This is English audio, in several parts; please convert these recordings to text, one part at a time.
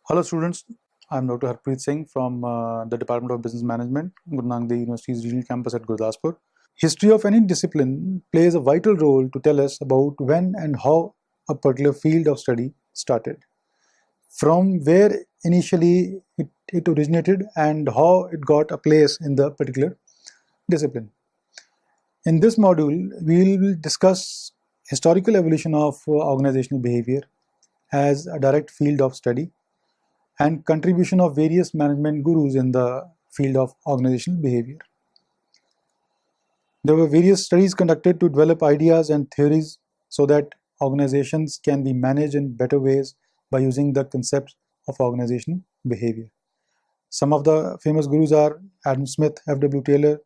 Hello students, I am Dr. Harpreet Singh from the Department of Business Management, Guru Nanak Dev University's regional campus at Gurdaspur. History of any discipline plays a vital role to tell us about when and how a particular field of study started, from where initially it originated and how it got a place in the particular discipline. In this module, we will discuss historical evolution of organizational behavior as a direct field of study and contribution of various management gurus in the field of organizational behavior. There were various studies conducted to develop ideas and theories so that organizations can be managed in better ways by using the concepts of organizational behavior. Some of the famous gurus are Adam Smith, F.W. Taylor,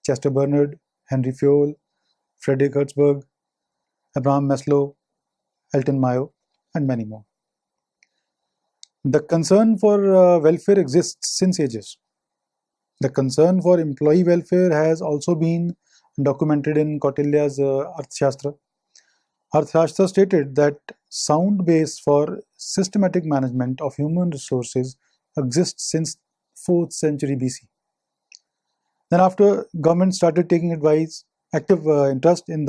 Chester Bernard, Henry Fayol, Frederick Herzberg, Abraham Maslow, Elton Mayo, and many more. The concern for welfare exists since ages. The concern for employee welfare has also been documented in Kautilya's Arthashastra. Arthashastra stated that sound base for systematic management of human resources exists since 4th century BC. Then after government started taking active interest in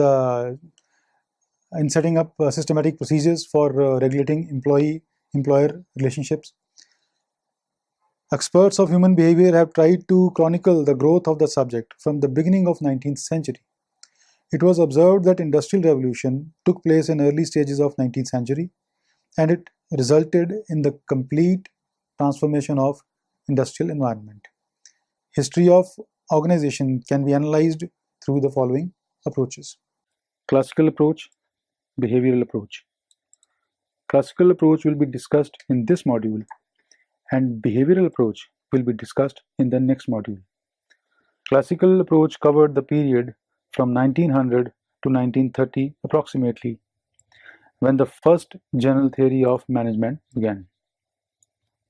setting up systematic procedures for regulating employer relationships. Experts of human behavior have tried to chronicle the growth of the subject from the beginning of 19th century. It was observed that industrial revolution took place in early stages of 19th century and it resulted in the complete transformation of industrial environment. History of organization can be analyzed through the following approaches. Classical approach, behavioral approach. Classical approach will be discussed in this module and behavioral approach will be discussed in the next module. Classical approach covered the period from 1900 to 1930 approximately, when the first general theory of management began.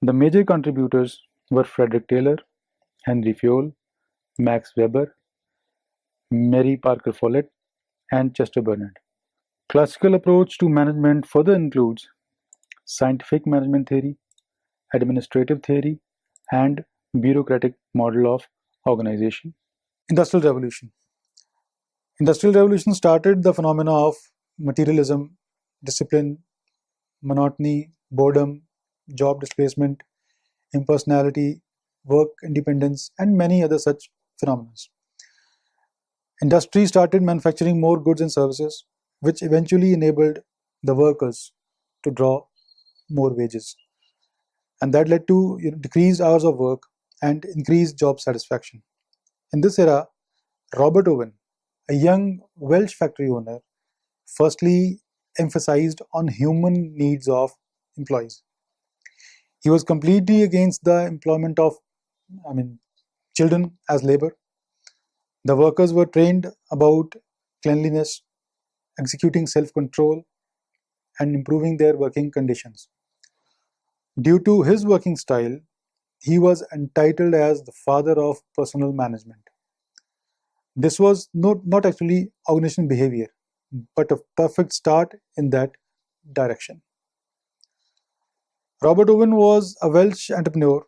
The major contributors were Frederick Taylor, Henry Fayol, Max Weber, Mary Parker Follett, and Chester Bernard. Classical approach to management further includes scientific management theory, administrative theory, and bureaucratic model of organization. Industrial Revolution. Industrial Revolution started the phenomena of materialism, discipline, monotony, boredom, job displacement, impersonality, work independence, and many other such phenomena. Industry started manufacturing more goods and services, which eventually enabled the workers to draw more wages. And that led to decreased hours of work and increased job satisfaction. In this era, Robert Owen, a young Welsh factory owner, firstly emphasized on human needs of employees. He was completely against the employment of children as labor. The workers were trained about cleanliness, executing self-control, and improving their working conditions. Due to his working style, he was entitled as the father of personal management. This was not actually organizational behavior, but a perfect start in that direction. Robert Owen was a Welsh entrepreneur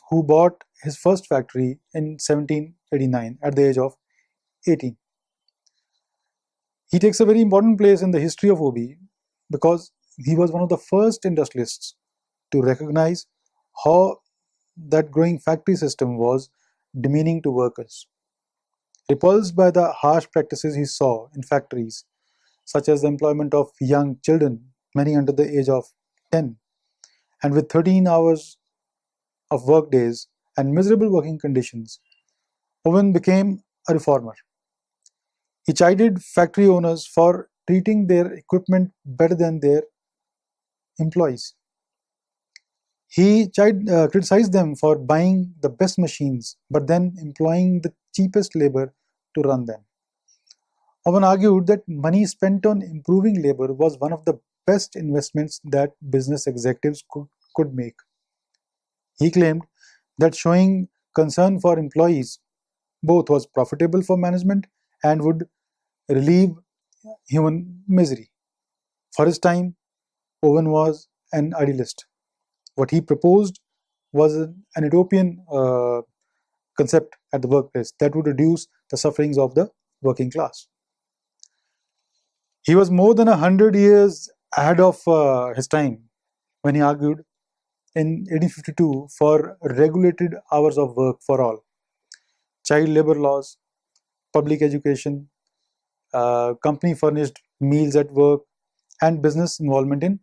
who bought his first factory in 1789 at the age of 18. He takes a very important place in the history of OB because he was one of the first industrialists to recognize how that growing factory system was demeaning to workers. Repulsed by the harsh practices he saw in factories, such as the employment of young children, many under the age of 10, and with 13 hours of work days and miserable working conditions, Owen became a reformer. He chided factory owners for treating their equipment better than their employees. He criticized them for buying the best machines but then employing the cheapest labor to run them. Owen argued that money spent on improving labor was one of the best investments that business executives could make. He claimed that showing concern for employees both was profitable for management and would relieve human misery. For his time, Owen was an idealist. What he proposed was an utopian concept at the workplace that would reduce the sufferings of the working class. He was more than 100 years ahead of his time when he argued in 1852 for regulated hours of work for all, child labor laws, public education, company furnished meals at work, and business involvement in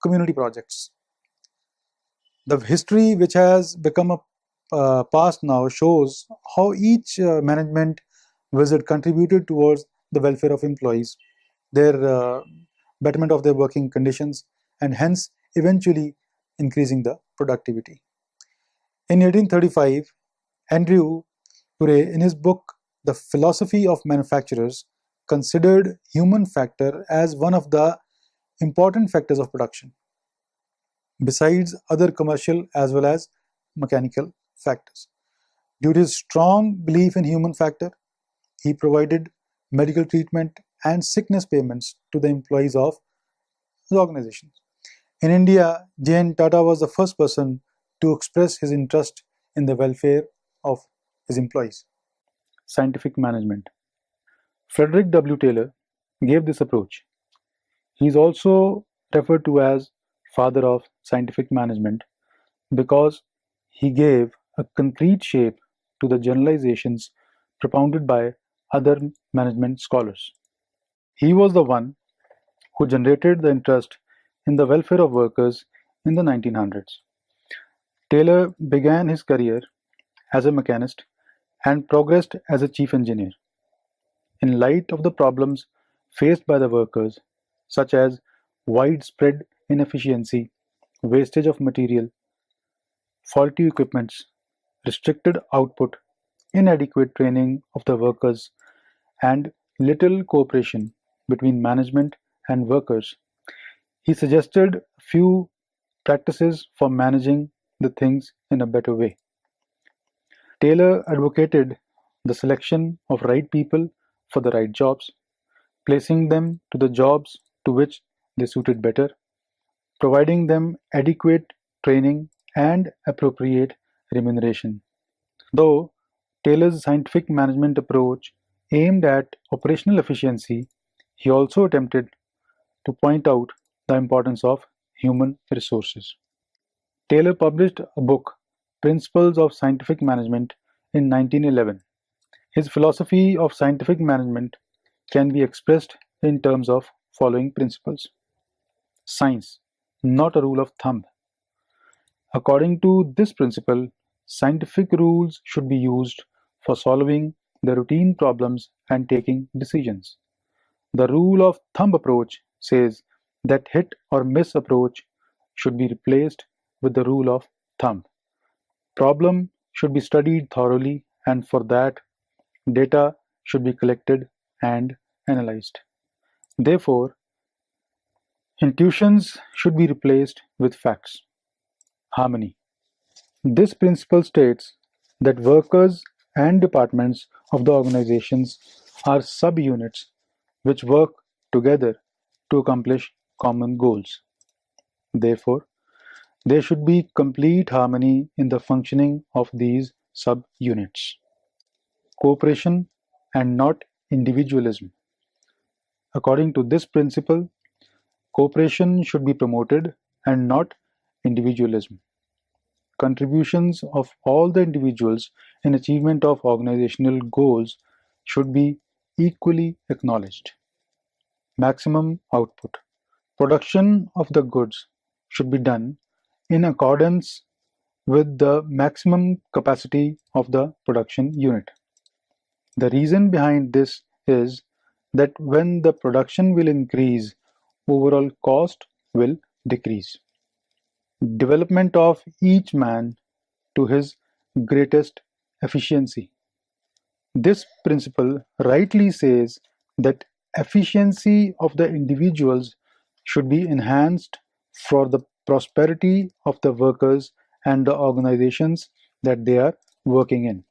community projects. The history which has become a past now shows how each management visit contributed towards the welfare of employees, their betterment of their working conditions, and hence eventually increasing the productivity. In 1835, Andrew Urey, in his book The Philosophy of Manufacturers, considered human factor as one of the important factors of production, besides other commercial as well as mechanical factors. Due to his strong belief in human factor, he provided medical treatment and sickness payments to the employees of the organization. In India, J.N. Tata was the first person to express his interest in the welfare of his employees. Scientific management. Frederick W. Taylor gave this approach. He is also referred to as father of scientific management because he gave a concrete shape to the generalizations propounded by other management scholars. He was the one who generated the interest in the welfare of workers in the 1900s. Taylor began his career as a mechanist and progressed as a chief engineer. In light of the problems faced by the workers, such as widespread inefficiency, wastage of material, faulty equipments, restricted output, inadequate training of the workers, and little cooperation between management and workers, he suggested a few practices for managing the things in a better way. Taylor advocated the selection of right people for the right jobs, placing them to the jobs to which they suited better, providing them adequate training and appropriate remuneration. Though Taylor's scientific management approach aimed at operational efficiency, he also attempted to point out the importance of human resources. Taylor published a book, Principles of Scientific Management, in 1911. His philosophy of scientific management can be expressed in terms of following principles. Science, not a rule of thumb. According to this principle, scientific rules should be used for solving the routine problems and taking decisions. The rule of thumb approach says that hit or miss approach should be replaced with the rule of thumb. Problem should be studied thoroughly, and for that, data should be collected and analyzed. Therefore, intuitions should be replaced with facts. Harmony. This principle states that workers and departments of the organizations are subunits which work together to accomplish common goals. Therefore, there should be complete harmony in the functioning of these subunits. Cooperation and not individualism. According to this principle, cooperation should be promoted and not individualism. Contributions of all the individuals in achievement of organizational goals should be equally acknowledged. Maximum output. Production of the goods should be done in accordance with the maximum capacity of the production unit. The reason behind this is that when the production will increase, overall cost will decrease. Development of each man to his greatest efficiency. This principle rightly says that efficiency of the individuals should be enhanced for the prosperity of the workers and the organizations that they are working in.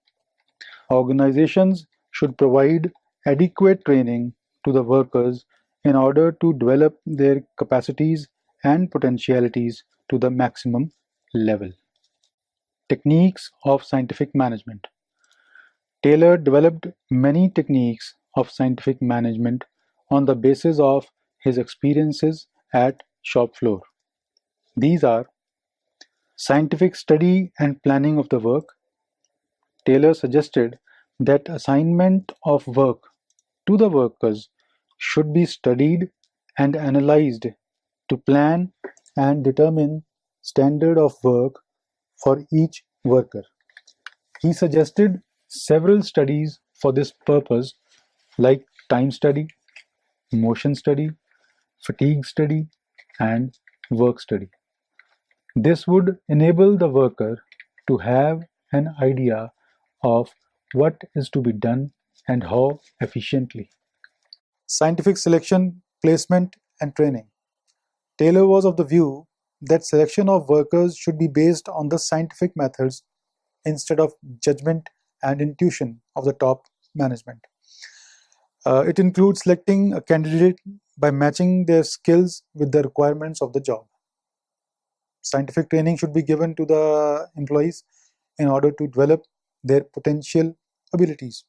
Organizations should provide adequate training to the workers in order to develop their capacities and potentialities to the maximum level. Techniques of scientific management. Taylor developed many techniques of scientific management on the basis of his experiences at shop floor. These are scientific study and planning of the work. Taylor suggested that assignment of work to the workers should be studied and analyzed to plan and determine standard of work for each worker. He suggested several studies for this purpose like time study, motion study, fatigue study, and work study. This would enable the worker to have an idea of what is to be done and how efficiently. Scientific selection, placement, and training. Taylor was of the view that selection of workers should be based on the scientific methods instead of judgment and intuition of the top management. It includes selecting a candidate by matching their skills with the requirements of the job. Scientific training should be given to the employees in order to develop their potential abilities.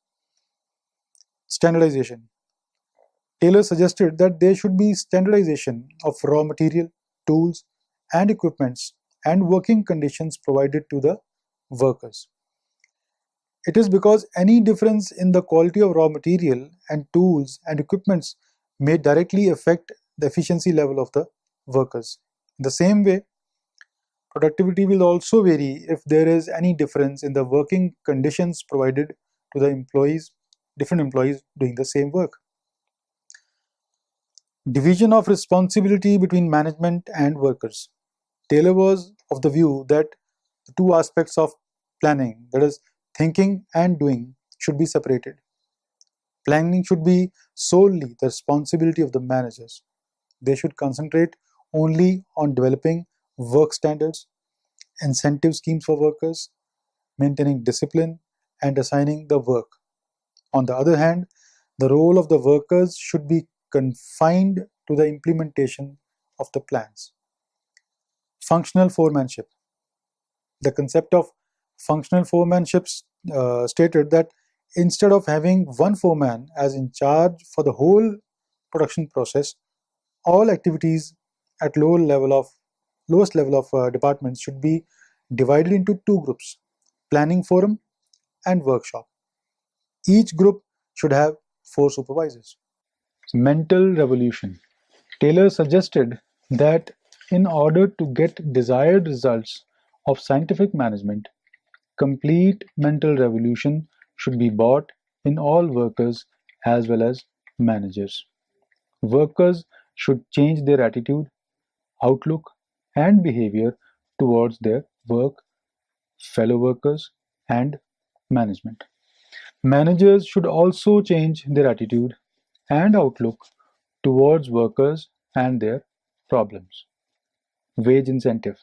Standardization. Taylor suggested that there should be standardization of raw material, tools, and equipments and working conditions provided to the workers. It is because any difference in the quality of raw material and tools and equipments may directly affect the efficiency level of the workers. In the same way, productivity will also vary if there is any difference in the working conditions provided to the different employees doing the same work. Division of responsibility between management and workers. Taylor was of the view that the two aspects of planning, that is, thinking and doing, should be separated. Planning should be solely the responsibility of the managers. They should concentrate only on developing work standards, incentive schemes for workers, maintaining discipline, and assigning the work. On the other hand, the role of the workers should be confined to the implementation of the plans. Functional foremanship. The concept of functional foremanship stated that instead of having one foreman as in charge for the whole production process, all activities at lowest level of departments should be divided into two groups: planning forum and workshop. Each group should have 4 supervisors. Mental revolution. Taylor suggested that in order to get desired results of scientific management, complete mental revolution should be brought in all workers as well as managers. Workers should change their attitude, outlook, and behavior towards their work, fellow workers, and management. Managers should also change their attitude and outlook towards workers and their problems. Wage incentive.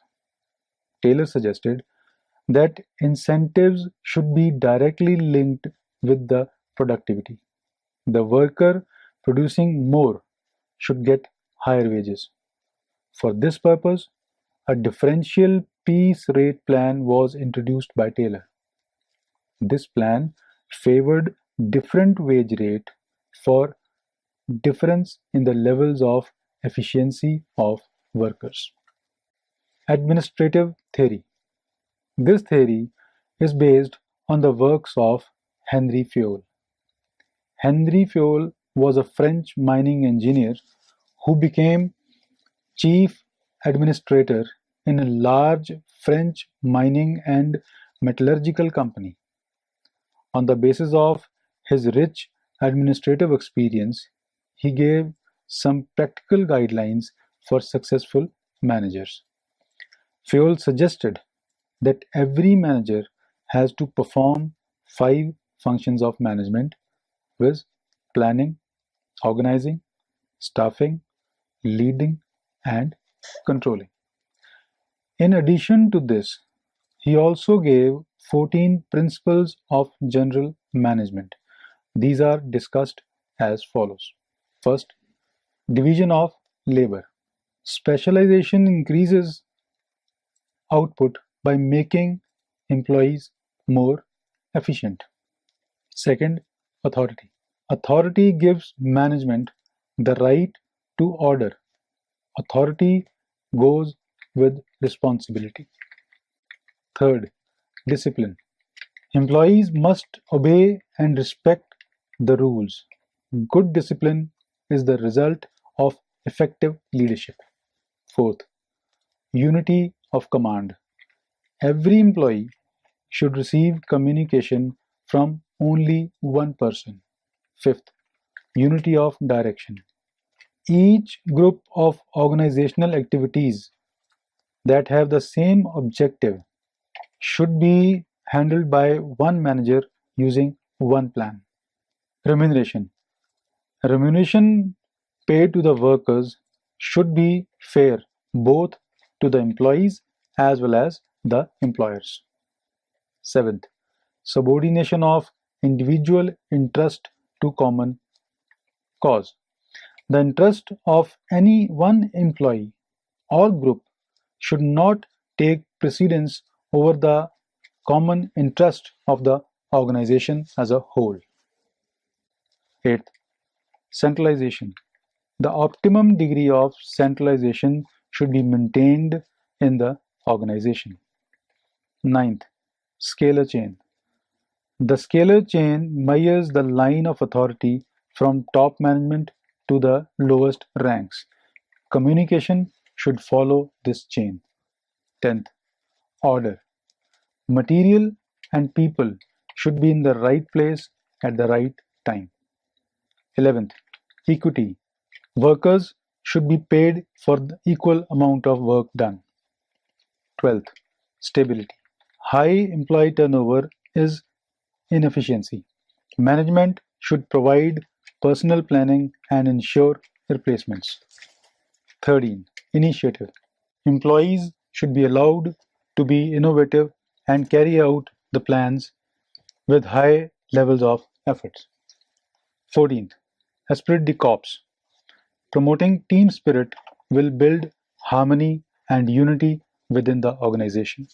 Taylor suggested that incentives should be directly linked with the productivity. The worker producing more should get higher wages. For this purpose, a differential piece rate plan was introduced by Taylor. This plan favored different wage rate for difference in the levels of efficiency of workers. Administrative theory. This theory is based on the works of Henry Fayol. Henry Fayol was a French mining engineer who became chief administrator in a large French mining and metallurgical company. On the basis of his rich administrative experience, he gave some practical guidelines for successful managers. Fayol suggested that every manager has to perform 5 functions of management, viz. Planning, organizing, staffing, leading, and controlling. In addition to this, he also gave 14 principles of general management. These are discussed as follows. First, division of labor. Specialization increases output by making employees more efficient. Second, authority. Authority gives management the right to order. Authority goes with responsibility. Third, discipline. Employees must obey and respect the rules. Good discipline is the result of effective leadership. Fourth, unity of command. Every employee should receive communication from only one person. Fifth, unity of direction. Each group of organizational activities that have the same objective should be handled by one manager using one plan. Remuneration. Remuneration paid to the workers should be fair both to the employees as well as the employers. Seventh, subordination of individual interest to common cause. The interest of any one employee or group should not take precedence over the common interest of the organization as a whole. Eighth, centralization. The optimum degree of centralization should be maintained in the organization. Ninth, scalar chain. The scalar chain measures the line of authority from top management to the lowest ranks. Communication should follow this chain. 10th, order. Material and people should be in the right place at the right time. 11th, equity. Workers should be paid for the equal amount of work done. 12th, stability. High employee turnover is inefficiency. Management should provide personal planning and ensure replacements. 13. Initiative. Employees should be allowed to be innovative and carry out the plans with high levels of effort. 14th. Esprit de corps. Promoting team spirit will build harmony and unity within the organization.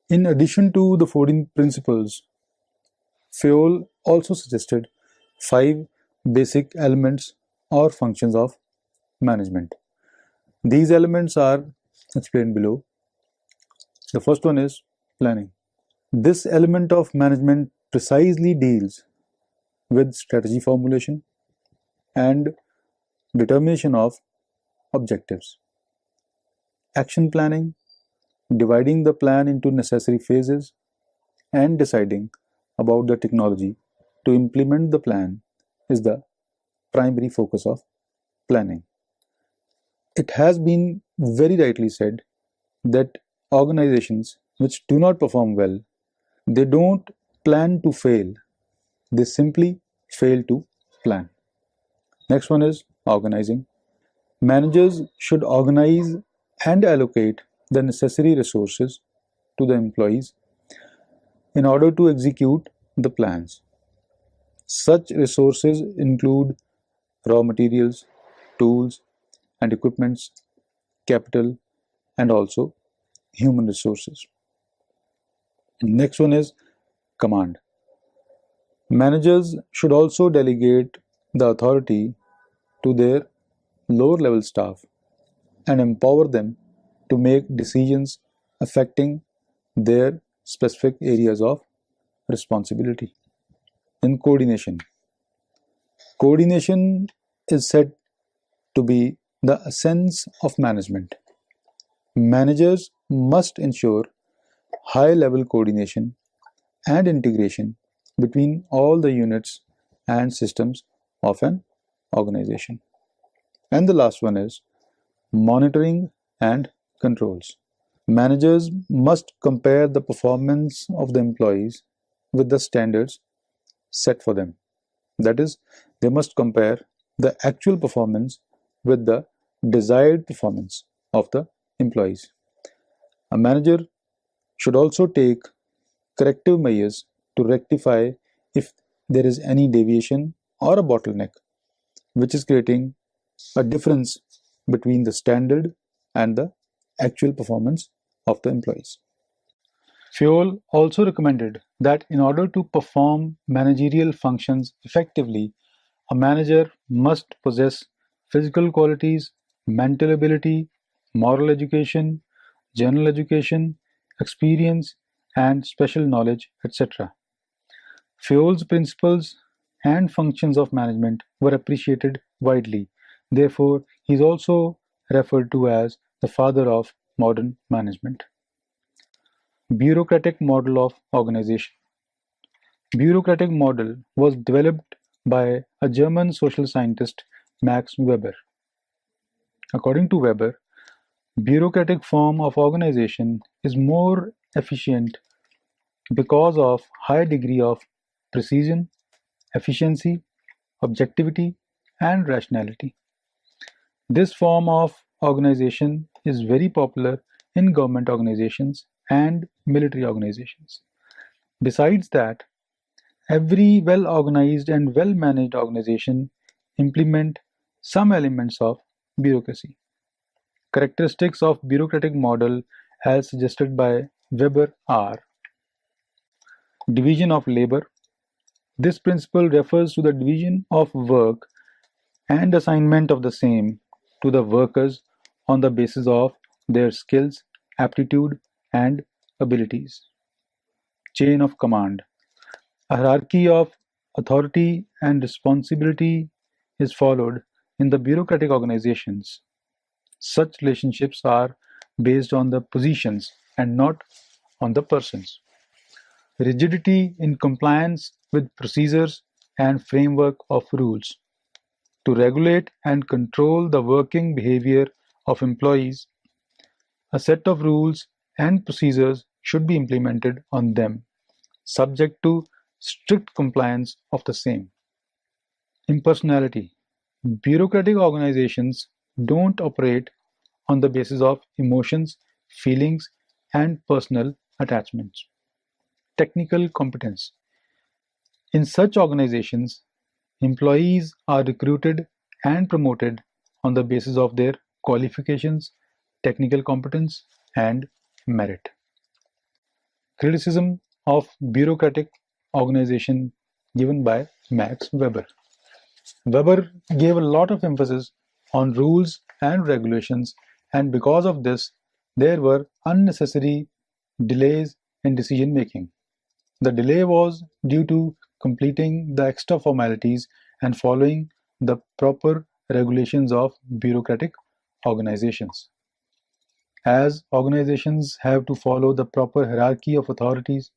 In addition to the 14 principles, Fayol also suggested 5 basic elements or functions of management. These elements are explained below. The first one is planning. This element of management precisely deals with strategy formulation and determination of objectives. Action planning, dividing the plan into necessary phases, and deciding about the technology to implement the plan is the primary focus of planning. It has been very rightly said that organizations which do not perform well, they don't plan to fail, they simply fail to plan. Next one is organizing. Managers should organize and allocate the necessary resources to the employees in order to execute the plans. Such resources include raw materials, tools and equipments, capital, and also human resources. Next one is command. Managers should also delegate the authority to their lower level staff and empower them to make decisions affecting their specific areas of responsibility. In coordination. Coordination is said to be the essence of management. Managers must ensure high level coordination and integration between all the units and systems of an organization. And the last one is monitoring and controls. Managers must compare the performance of the employees with the standards set for them. That is, they must compare the actual performance with the desired performance of the employees. A manager should also take corrective measures to rectify if there is any deviation or a bottleneck which is creating a difference between the standard and the actual performance of the employees. Fayol also recommended that in order to perform managerial functions effectively, a manager must possess physical qualities, mental ability, moral education, general education, experience, and special knowledge, etc. Fayol's principles and functions of management were appreciated widely. Therefore, he is also referred to as the father of modern management. Bureaucratic model of organization. Bureaucratic model was developed by a German social scientist, Max Weber. According to Weber, bureaucratic form of organization is more efficient because of high degree of precision, efficiency, objectivity, and rationality. This form of organization is very popular in government organizations and military organizations. Besides that, every well-organized and well-managed organization implement some elements of bureaucracy. Characteristics of bureaucratic model as suggested by Weber are: division of labor. This principle refers to the division of work and assignment of the same to the workers on the basis of their skills, aptitude, and abilities. Chain of command. A hierarchy of authority and responsibility is followed in the bureaucratic organizations. Such relationships are based on the positions and not on the persons. Rigidity in compliance with procedures and framework of rules. To regulate and control the working behavior of employees, a set of rules and procedures should be implemented on them, subject to strict compliance of the same. Impersonality. Bureaucratic organizations don't operate on the basis of emotions, feelings, and personal attachments. Technical competence. In such organizations, employees are recruited and promoted on the basis of their qualifications, technical competence, and merit. Criticism of bureaucratic organization given by Max Weber. Weber gave a lot of emphasis on rules and regulations, and because of this, there were unnecessary delays in decision making. The delay was due to completing the extra formalities and following the proper regulations of bureaucratic organizations. As organizations have to follow the proper hierarchy of authorities,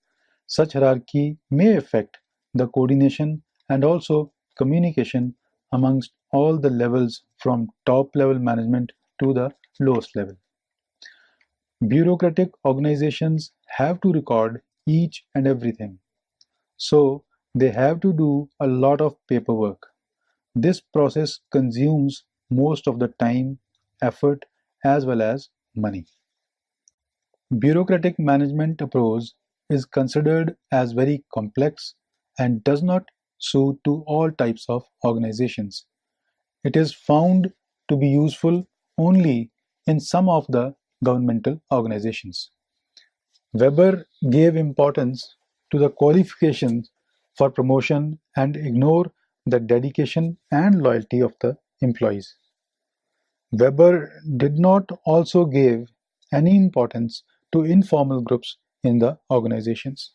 such hierarchy may affect the coordination and also communication amongst all the levels from top level management to the lowest level. Bureaucratic organizations have to record each and everything, so they have to do a lot of paperwork. This process consumes most of the time, effort, as well as money. Bureaucratic management approach is considered as very complex and does not suit to all types of organizations. It is found to be useful only in some of the governmental organizations. Weber gave importance to the qualifications for promotion and ignored the dedication and loyalty of the employees. Weber did not also give any importance to informal groups in the organizations.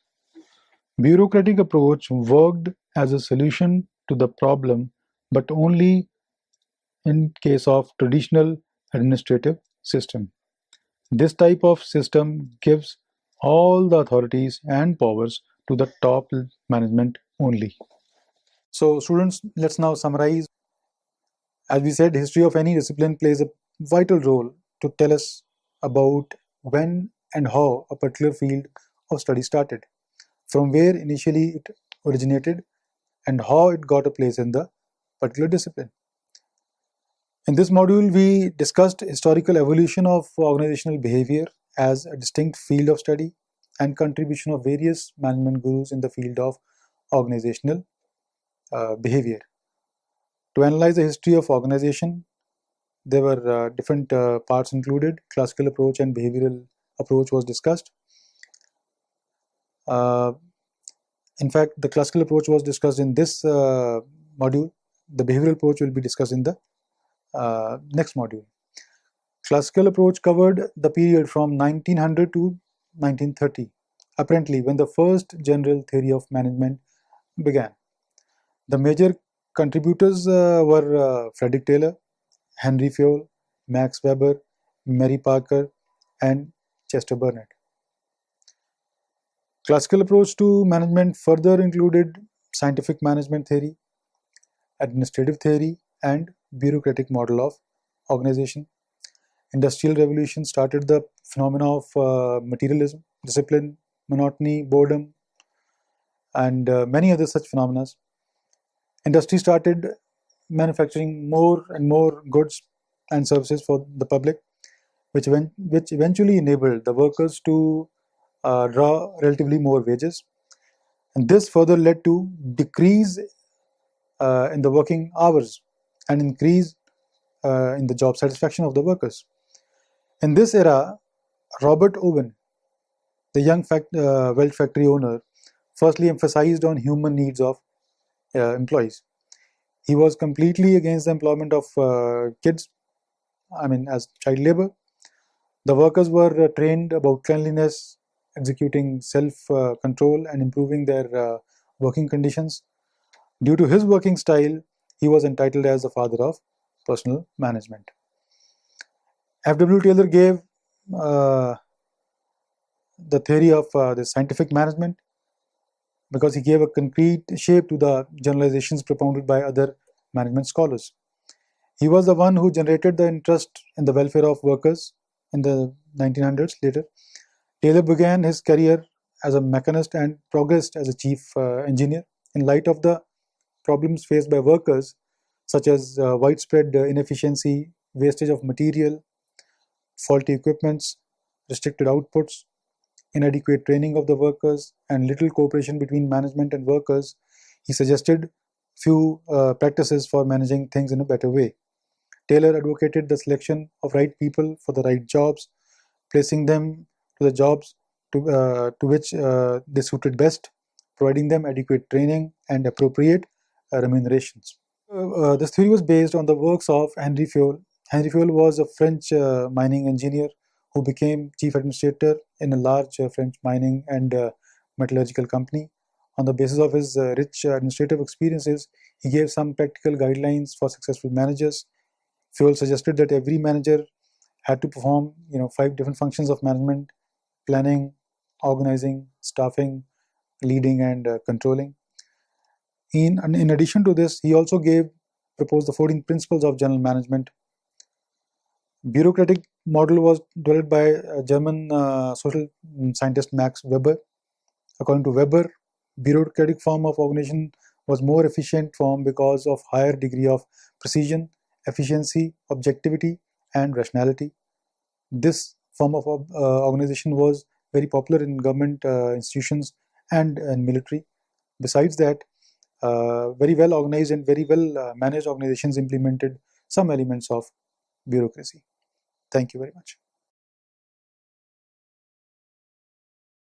Bureaucratic approach worked as a solution to the problem, but only in case of traditional administrative system. This type of system gives all the authorities and powers to the top management only. So students, let's now summarize. As we said, history of any discipline plays a vital role to tell us about when and how a particular field of study started, from where initially it originated, and how it got a place in the particular discipline. In this module, we discussed historical evolution of organizational behavior as a distinct field of study and contribution of various management gurus in the field of organizational behavior. To analyze the history of organization, there were different parts included: classical approach and behavioral approach was discussed. In fact, the classical approach was discussed in this module. The behavioral approach will be discussed in the next module. Classical approach covered the period from 1900 to 1930, apparently when the first general theory of management began. The major contributors were Frederick Taylor, Henry Fayol, Max Weber, Mary Parker, and Chester Burnett. Classical approach to management further included scientific management theory, administrative theory, and bureaucratic model of organization. Industrial Revolution started the phenomena of materialism, discipline, monotony, boredom, and many other such phenomena. Industry started manufacturing more and more goods and services for the public, which eventually enabled the workers to draw relatively more wages. And this further led to decrease in the working hours and increase in the job satisfaction of the workers. In this era, Robert Owen, the young Welch factory owner, firstly emphasized on human needs of employees. He was completely against the employment of kids, as child labor. The workers were trained about cleanliness, executing self-control, and improving their working conditions. Due to his working style, he was entitled as the father of personal management. F.W. Taylor gave the theory of the scientific management because he gave a concrete shape to the generalizations propounded by other management scholars. He was the one who generated the interest in the welfare of workers in the 1900s. Later, Taylor began his career as a mechanist and progressed as a chief engineer. In light of the problems faced by workers, such as widespread inefficiency, wastage of material, faulty equipments, restricted outputs, inadequate training of the workers, and little cooperation between management and workers, he suggested few practices for managing things in a better way. Taylor advocated the selection of right people for the right jobs, placing them to the jobs to which they suited best, providing them adequate training and appropriate remunerations. This theory was based on the works of Henry Fayol. Henry Fayol was a French mining engineer who became chief administrator in a large French mining and metallurgical company. On the basis of his rich administrative experiences, he gave some practical guidelines for successful managers. Fayol suggested that every manager had to perform 5 different functions of management: planning, organizing, staffing, leading, and controlling. In addition to this, he also proposed the 14 principles of general management. Bureaucratic model was developed by German social scientist Max Weber. According to Weber, bureaucratic form of organization was more efficient form because of higher degree of precision, efficiency, objectivity, and rationality. This form of organization was very popular in government institutions and military. Besides that, very well organized and very well managed organizations implemented some elements of bureaucracy. Thank you very much.